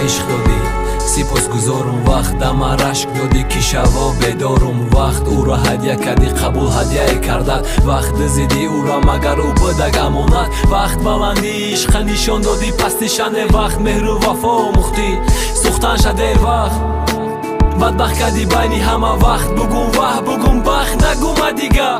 عشق دادی سپاسگزارم وقت دم رشک دادی که شوا بیدارم وقت او را هدیه کردی قبول هدیه کردد وقت زدی او را مگر او بدک امانت وقت بلندی عشق نشان دادی پستی شنه وقت مهر و وفا مختی سوختن شده وقت بدبخت کردی بینی همه وقت بگم وح بگم بخت نگم دیگه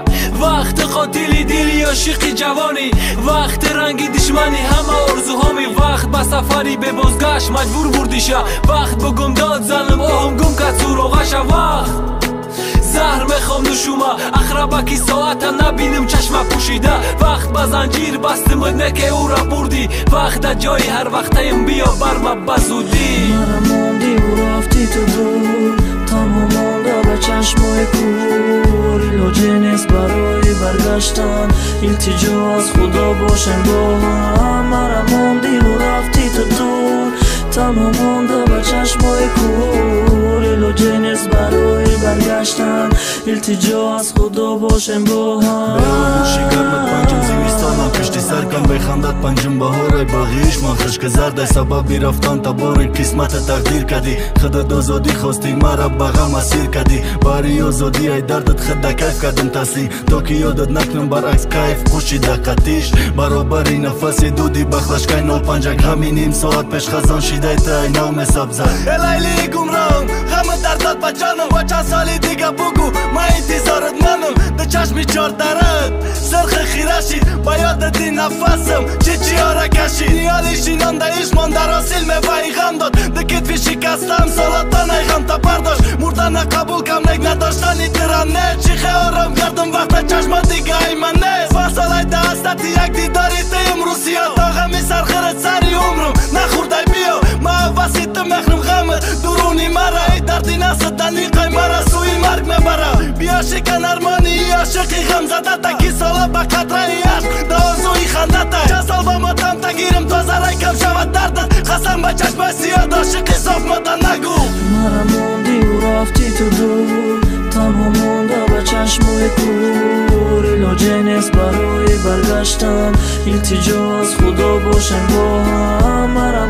وقت قاتلی دلی عاشقی جوانی وقت رنگی دشمنی همه آرزوهامی وقت به سفری به بازگشت مجبور بردیشه وقت بگم داد ظلم اوهم گم کد سوراغشه وقت زهر میخوام نشومه اخربکی ساعت نبینم چشم پوشیده وقت به زنجیر بستم بدنه که او را بردی وقت جای هر وقتیم بیا برمه بزودی مرا موندی و رفتی تو دور تنها مانده به چشمای کور ایلاجی نیست برای برگشتن التجا از خدا باشم با هم مرا موندی و رفتی تو دور تنها مانده به چشمای کور ایلاجی نیست برای برگشتن التجا از خدا باشم با هم بوشی گرمت پنجم زیویستانم پشتی سر کم بخندت پنجم بهارای باغیش من خشک زرد سببی رفتن تباری قسمت تقدیر کردی خودت آزادی خواستی مرا به غم اسیر کردی باری آزادی ای دردت خود کیف کردم تاسی تا که یادت نکنم برعکس کیف خوشی دقتیش برابری نفس دودی بخلش که 05 همین نیم ساعت پیش خزان شیده تا نام سبزه لیلی گمرام غم دردت با جانم با چند سالی دیگه بگو ما انتظارت منم ده چشمی چار درد سرخ خیره شید با یادت دی نفسم چی آره کشید نیالی شینان ده ایشمان در آسیل میوهی غم داد ده کتفی شکستم سالاتان ای غم تا برداشت مردن قبول کم نگ نداشتنی ترم نه چی خیارم گردم وقت چشم دیگه ای من نیست فاصله ده هستت یک دیداری تیم روسیه تا غمی سرخرت سری عمرم نخورده بیا ما وسیط مخنم غمت درونی مرا ای دردی نست دنیقه مرا سوی مرگ میبره بیا شکن ارمانی عاشقی غم زده تا کی سالا با قطره عشق دازوی خنده تا چه سال با ماتم تگیرم تا زره کم شود دردت قسم به چشم سیاد عاشقی صاف ماتا نگو مرا موندی و رفتی تو دور تنها مانده به چشمای کور ایلاجی نیست برای برگشتن التجا از خدا باشم با هم مرا